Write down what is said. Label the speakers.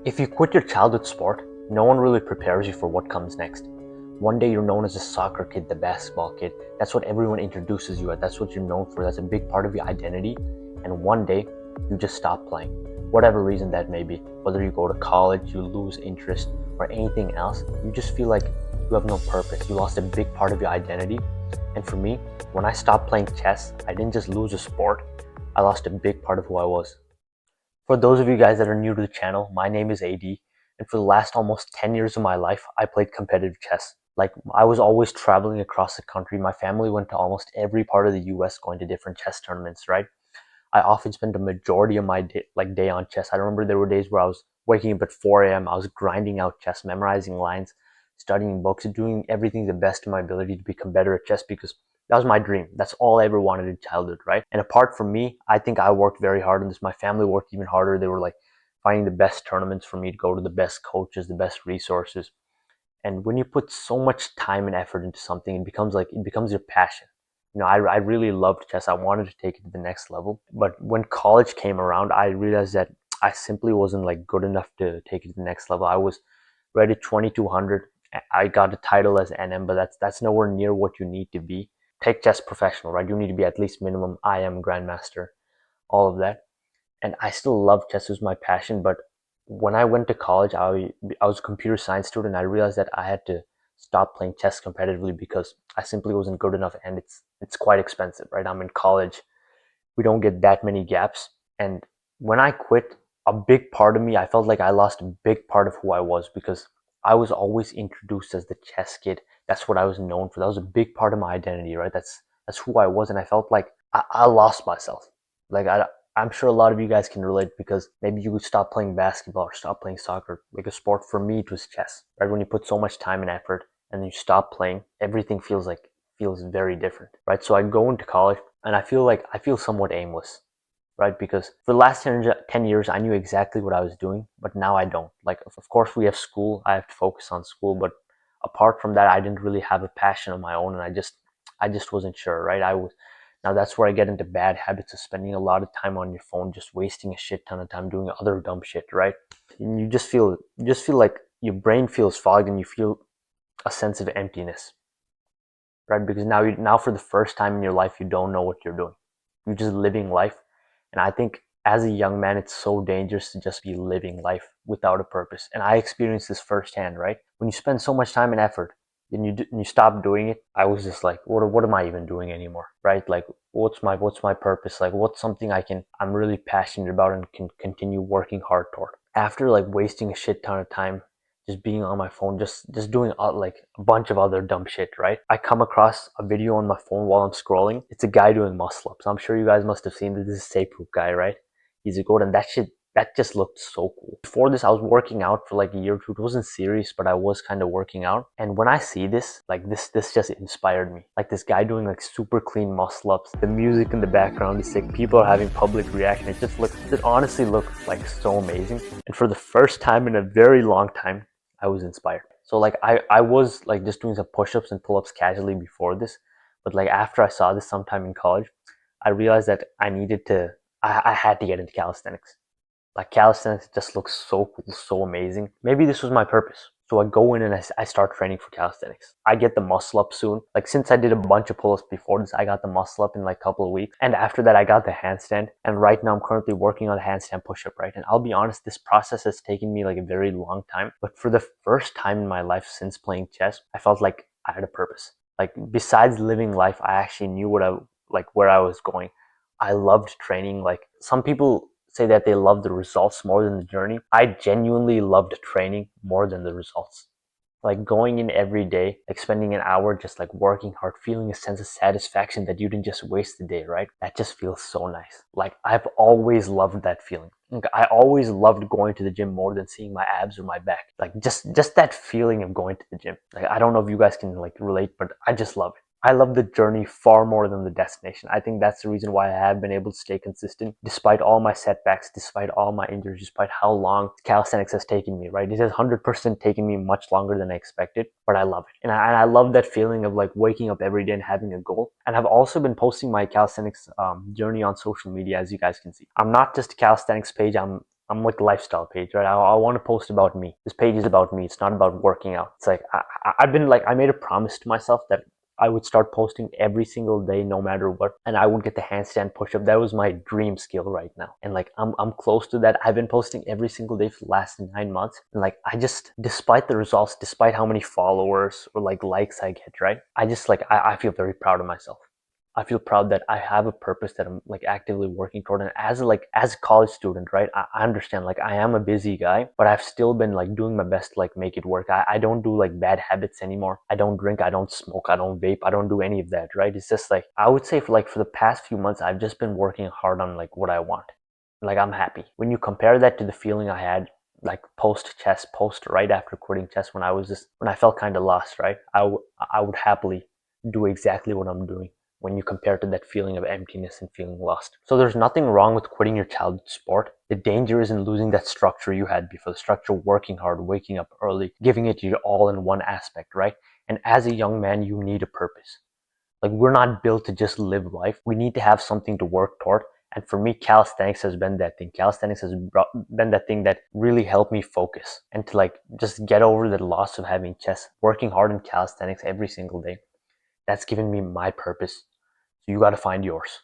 Speaker 1: If you quit your childhood sport, no one really prepares you for what comes next. One day you're known as a soccer kid, the basketball kid. That's what everyone introduces you at. That's what you're known for. That's a big part of your identity. And one day you just stop playing. Whatever reason that may be. Whether you go to college, you lose interest, or anything else, you just feel like you have no purpose. You lost a big part of your identity. And for me, when I stopped playing chess, I didn't just lose a sport, I lost a big part of who I was. For those of you guys that are new to the channel, my name is AD, and for the last almost 10 years of my life, I played competitive chess. Like, I was always traveling across the country. My family went to almost every part of the US going to different chess tournaments, right? I often spent the majority of my day on chess. I remember there were days where I was waking up at 4 a.m. I was grinding out chess, memorizing lines, studying books, doing everything the best of my ability to become better at chess because that was my dream. That's all I ever wanted in childhood, right? And apart from me, I think I worked very hard on this. My family worked even harder. They were like finding the best tournaments for me to go to, the best coaches, the best resources. And when you put so much time and effort into something, it becomes your passion. I really loved chess. I wanted to take it to the next level. But when college came around, I realized that I simply wasn't like good enough to take it to the next level. I was rated 2200. I got a title as NM, but that's nowhere near what you need to be. Take chess professional, right? You need to be at least minimum IM grandmaster, all of that. And I still love chess. It was my passion. But when I went to college, I was a computer science student. I realized that I had to stop playing chess competitively because I simply wasn't good enough, and it's quite expensive, right? I'm in college. We don't get that many gaps. And when I quit, a big part of me, I felt like I lost a big part of who I was because I was always introduced as the chess kid. That's what I was known for. That was a big part of my identity, right? That's who I was, and I felt like I lost myself. Like I'm sure a lot of you guys can relate because maybe you would stop playing basketball or stop playing soccer. Like a sport for me, it was chess. Right? When you put so much time and effort and then you stop playing, everything feels very different. Right? So I go into college and I feel somewhat aimless. Right? Because for the last 10 years, I knew exactly what I was doing, but now I don't. Like, of course, we have school. I have to focus on school, but apart from that, I didn't really have a passion of my own, and I just wasn't sure, right? Now that's where I get into bad habits of spending a lot of time on your phone, just wasting a shit ton of time doing other dumb shit, right? And you just feel like your brain feels fogged and you feel a sense of emptiness, right? Because now for the first time in your life, you don't know what you're doing. You're just living life. And I think as a young man, it's so dangerous to just be living life without a purpose. And I experienced this firsthand, right? When you spend so much time and effort and you stop doing it, I was just like, what am I even doing anymore, right? Like, what's my purpose? Like, what's something I'm really passionate about and can continue working hard toward? After like wasting a shit ton of time just being on my phone, just doing like a bunch of other dumb shit, right? I come across a video on my phone while I'm scrolling. It's a guy doing muscle ups. I'm sure you guys must have seen this. This is Sape guy, right? He's a goat, and that just looked so cool. Before this, I was working out for like a year or two. It wasn't serious, but I was kind of working out. And when I see this, like this just inspired me. Like this guy doing like super clean muscle ups. The music in the background is sick. People are having public reaction. It honestly looked like so amazing. And for the first time in a very long time, I was inspired. So like I was like just doing some push-ups and pull-ups casually before this, but like after I saw this sometime in college, I realized that I had to get into calisthenics. Like calisthenics just looks so cool, so amazing. Maybe this was my purpose. So I go in and I start training for calisthenics. I get the muscle up soon. Like since I did a bunch of pull-ups before this, I got the muscle up in like a couple of weeks. And after that, I got the handstand. And right now I'm currently working on a handstand push-up, right? And I'll be honest, this process has taken me like a very long time. But for the first time in my life since playing chess, I felt like I had a purpose. Like besides living life, I actually knew where I was going. I loved training. Like some people say that they love the results more than the journey. I genuinely loved training more than the results. Like going in every day, like spending an hour just like working hard, feeling a sense of satisfaction that you didn't just waste the day, right? That just feels so nice. Like I've always loved that feeling. Like, I always loved going to the gym more than seeing my abs or my back. Like just that feeling of going to the gym. Like I don't know if you guys can like relate, but I just love it. I love the journey far more than the destination. I think that's the reason why I have been able to stay consistent despite all my setbacks, despite all my injuries, despite how long calisthenics has taken me, right? It has 100% taken me much longer than I expected, but I love it. And I love that feeling of like waking up every day and having a goal. And I've also been posting my calisthenics journey on social media, as you guys can see. I'm not just a calisthenics page. I'm like a lifestyle page, right? I want to post about me. This page is about me. It's not about working out. It's like I've been like, I made a promise to myself that I would start posting every single day, no matter what, and I would get the handstand push-up. That was my dream skill right now, and like I'm close to that. I've been posting every single day for the last 9 months, and like I just, despite the results, despite how many followers or like likes I get, right? I just like I feel very proud of myself. I feel proud that I have a purpose that I'm like actively working toward. And as a college student, right, I understand like I am a busy guy, but I've still been like doing my best to like make it work. I don't do like bad habits anymore. I don't drink, I don't smoke, I don't vape, I don't do any of that, right? It's just like I would say for the past few months I've just been working hard on like what I want. Like I'm happy. When you compare that to the feeling I had like post chess, post right after quitting chess, when I felt kind of lost, right? I would happily do exactly what I'm doing when you compare to that feeling of emptiness and feeling lost. So there's nothing wrong with quitting your childhood sport. The danger is in losing that structure you had before, the structure working hard, waking up early, giving it your all in one aspect, right? And as a young man, you need a purpose. Like we're not built to just live life. We need to have something to work toward. And for me, calisthenics has been that thing. Calisthenics has been that thing that really helped me focus and to like just get over the loss of having chess, working hard in calisthenics every single day. That's given me my purpose. So you got to find yours.